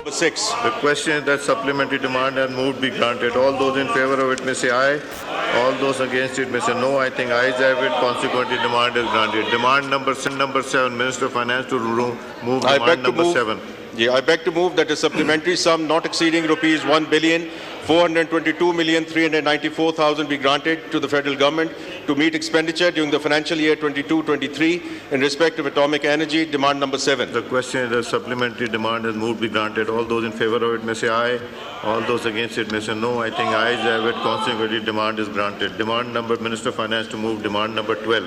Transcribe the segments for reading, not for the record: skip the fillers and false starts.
Number 6. The question is that supplementary demand has moved be granted. All those in favor of it may say aye. All those against it may say no. I think ayes have it. Consequently, demand is granted. Demand number 7, Minister of Finance to move demand number 7. I beg to move that a supplementary sum not exceeding rupees 1,422,394,000 be granted to the federal government to meet expenditure during the financial year 22-23 in respect of atomic energy. Demand number 7. The question is that supplementary demand has moved be granted. All those in favor of it may say aye. All those against it may say no. I think ayes have it. Consequently, demand is granted. Demand number, Minister of Finance to move demand number 12.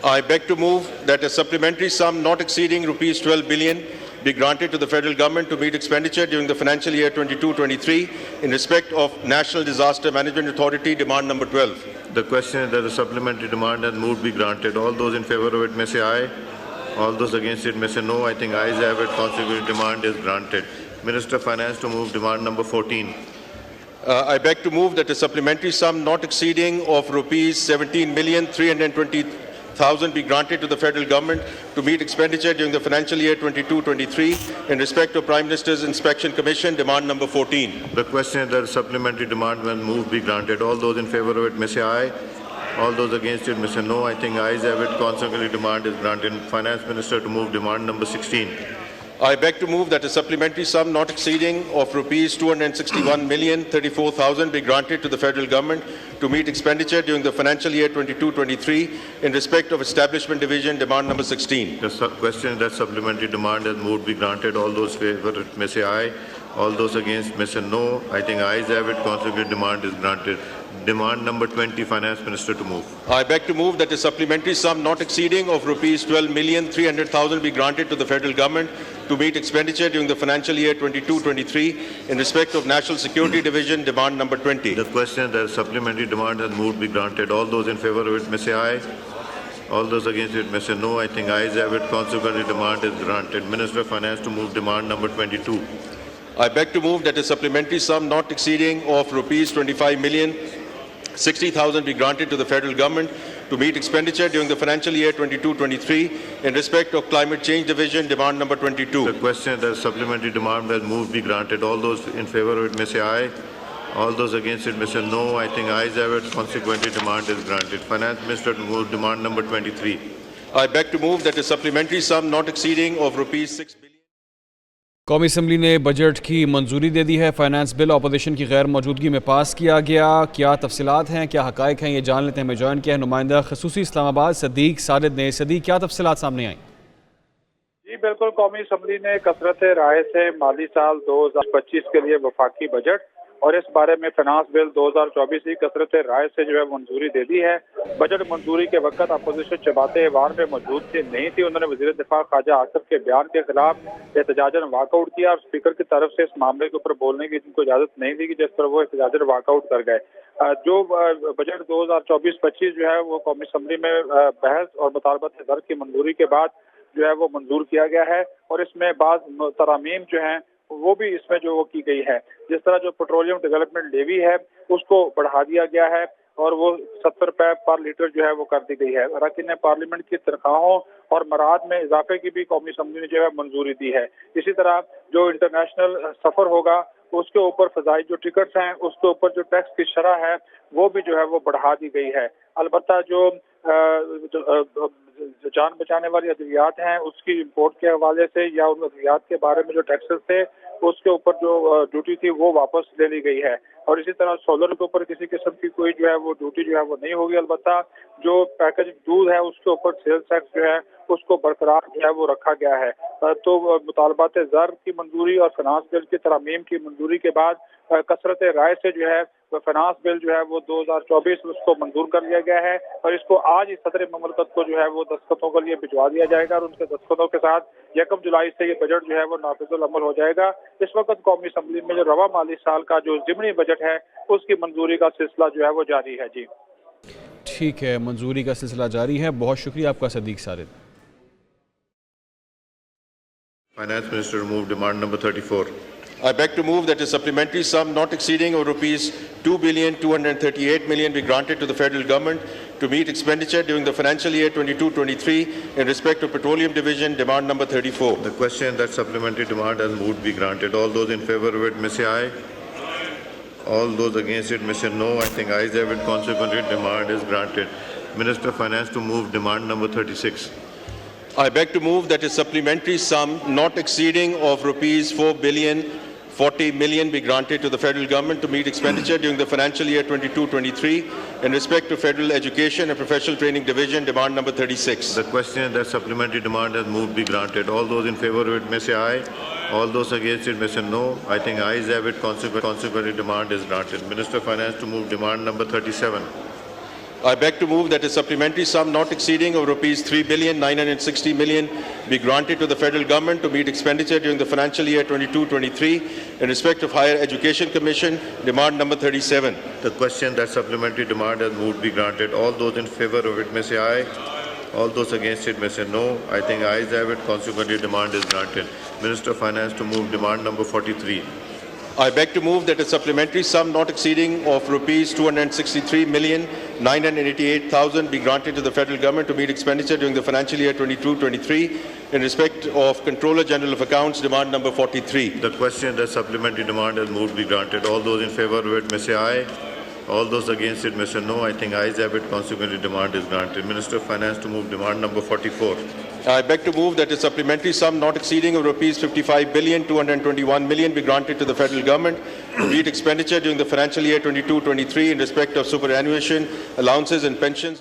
I beg to move that a supplementary sum not exceeding rupees 12 billion be granted to the federal government to meet expenditure during the financial year 22-23 in respect of National Disaster Management Authority. Demand number 12. The question is that the supplementary demand has moved be granted. All those in favor of it may say aye. All those against it may say no. I think ayes have it. Consequently, demand is granted. Minister of Finance to move demand number 14. I beg to move that a supplementary sum not exceeding of rupees 17,320,000 be granted to the federal government to meet expenditure during the financial year 22-23 in respect of Prime Minister's Inspection Commission. Demand number 14. The question is that supplementary demand when moved be granted. All those in favor of it may say aye. All those against it may say no. I think ayes have it. Consequently, demand is granted. Finance Minister to move demand number 16. I beg to move that a supplementary sum not exceeding of rupees 261,034,000 be granted to the federal government to meet expenditure during the financial year 22-23 in respect of Establishment Division. Demand number 16. The question is that supplementary demand has moved be granted. All those favor it may say aye. All those against may say no. I think ayes have it. Consequently, demand is granted. Demand number 20, Finance Minister to move. I beg to move that a supplementary sum not exceeding of rupees 12,300,000 be granted to the federal government to meet expenditure during the financial year 22-23 in respect of National Security Division. Demand number 20. The question that supplementary demand has moved be granted. All those in favor of it may say aye. All those against it may say no. I think ayes have it. Consequently, demand is granted. Minister of Finance to move demand number 22. I beg to move that a supplementary sum not exceeding of rupees 25,060,000 be granted to the federal government to meet expenditure during the financial year 22-23 in respect of Climate Change Division. Demand number 22. The question that supplementary demand has moved be granted. All those in favor of it may say aye. All those against it may say no. I think ayes have it. Consequently, demand is granted. Finance Minister to move demand number 23. I beg to move that a supplementary sum not exceeding of rupees 6 billion. قومی assembly نے budget کی منظوری دے دی ہے. Finance bill opposition کی غیر موجودگی میں پاس کیا گیا. کیا تفصیلات ہیں, کیا حقائق ہیں, یہ جان لیتے ہیں. میں جوائن کیا ہے نمائندہ خصوصی اسلام آباد صدیق سارد نے. صدیق, کیا تفصیلات سامنے آئیں؟ جی بالکل, قومی اسمبلی نے کثرت رائے سے مالی سال 2025 کے لیے وفاقی بجٹ اور اس بارے میں فائنانس بل 2024 کی کثرت رائے سے جو ہے منظوری دے دی ہے. بجٹ منظوری کے وقت اپوزیشن چباتے ایوان میں موجود نہیں تھی. انہوں نے وزیر دفاع خواجہ آصف کے بیان کے خلاف احتجاجاً واک آؤٹ کیا اور اسپیکر کی طرف سے اس معاملے کے اوپر بولنے کی ان کو اجازت نہیں دی, جس پر وہ احتجاجاً واک آؤٹ کر گئے. جو بجٹ 2024-25 جو ہے وہ قومی اسمبلی میں بحث اور مطالبات زر کی منظوری کے بعد جو ہے وہ منظور کیا گیا ہے اور اس میں بعض ترامیم جو ہیں وہ بھی اس میں جو وہ کی گئی ہے. جس طرح جو پیٹرولیم ڈیولپمنٹ لیوی ہے اس کو بڑھا دیا گیا ہے اور وہ 70 روپے پر لیٹر جو ہے وہ کر دی گئی ہے. اراکین نے پارلیمنٹ کی تنخواہوں اور مراعات میں اضافے کی بھی قومی اسمبلی نے جو ہے منظوری دی ہے. اسی طرح جو انٹرنیشنل سفر ہوگا اس کے اوپر فضائی جو ٹکٹس ہیں اس کے اوپر جو ٹیکس کی شرح ہے وہ بھی جو ہے وہ بڑھا دی گئی ہے. البتہ جو جان بچانے والی ادویات ہیں اس کی امپورٹ کے حوالے سے یا ان ادویات کے بارے میں جو ٹیکسز تھے اس کے اوپر جو ڈیوٹی تھی وہ واپس لے لی گئی ہے. اور اسی طرح سولر کے اوپر کسی قسم کی کوئی جو ہے وہ ڈیوٹی جو ہے وہ نہیں ہوگی. البتہ جو پیکج دودھ ہے اس کے اوپر سیلز ٹیکس جو ہے اس کو برقرار جو ہے وہ رکھا گیا ہے. تو مطالبات زر کی منظوری اور فائنانس بل کی ترامیم کی منظوری کے بعد کثرت رائے سے جو ہے فائنانس بل جو ہے وہ 2024 اس کو منظور کر لیا گیا ہے اور اس کو آج ہی صدر مملکت کو جو ہے وہ دستخطوں کے لیے بھجوا دیا جائے گا اور ان کے دستخطوں کے ساتھ 1 جولائی سے یہ بجٹ جو ہے وہ نافذ العمل ہو جائے گا. اس وقت قومی اسمبلی میں جو رواں مالی سال کا جو ضمنی بجٹ ہے اس کی منظوری کا سلسلہ جو ہے وہ جاری ہے. جی ٹھیک ہے, منظوری کا سلسلہ جاری ہے. بہت شکریہ آپ کا صدیق سارد. Finance Minister to move demand number 34. I beg to move that a supplementary sum not exceeding of rupees 2,238,000,000 be granted to the federal government to meet expenditure during the financial year 22-23 in respect of Petroleum Division, demand number 34. The question that supplementary demand has moved be granted. All those in favor of it may say aye. All those against it may say no. I think ayes have it. Consequently, demand is granted. Minister of Finance to move demand number 36. I beg to move that a supplementary sum not exceeding of rupees 4,040 million be granted to the federal government to meet expenditure during the financial year 22-23 in respect to Federal Education and Professional Training Division, demand number 36. The question that supplementary demand has moved be granted. All those in favor of it may say aye. All those against it may say no. I think ayes have it. Consequently, demand is granted. Minister of Finance to move demand number 37. I beg to move that a supplementary sum not exceeding of rupees 3,960 million be granted to the federal government to meet expenditure during the financial year 22-23 in respect of Higher Education Commission, demand number 37. The question that supplementary demand has moved be granted. All those in favor of it may say aye. All those against it may say no. I think ayes have it. Consequently, demand is granted. Minister of Finance to move demand number 43. I beg to move that a supplementary sum not exceeding of rupees 263,988,000 be granted to the federal government to meet expenditure during the financial year 22-23 in respect of Controller General of Accounts, demand number 43. The question that supplementary demand has moved be granted. All those in favor of it may say aye. All those against it may say no. I think ayes have it. Consequently, demand is granted. Minister of Finance to move demand number 44. I beg to move that a supplementary sum not exceeding of rupees 55,221 million be granted to the federal government to meet expenditure during the financial year 22-23 in respect of superannuation, allowances and pensions.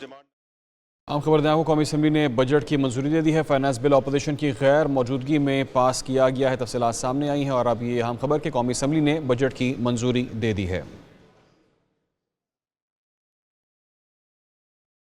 عام خبر دیں کو قومی assembly نے budget کی منظوری دے دی ہے. Finance bill opposition کی غیر موجودگی میں پاس کیا گیا ہے. تفصیلات سامنے آئی ہیں اور اب یہ اہم خبر کہ قومی اسمبلی نے بجٹ کی منظوری دے دی ہے.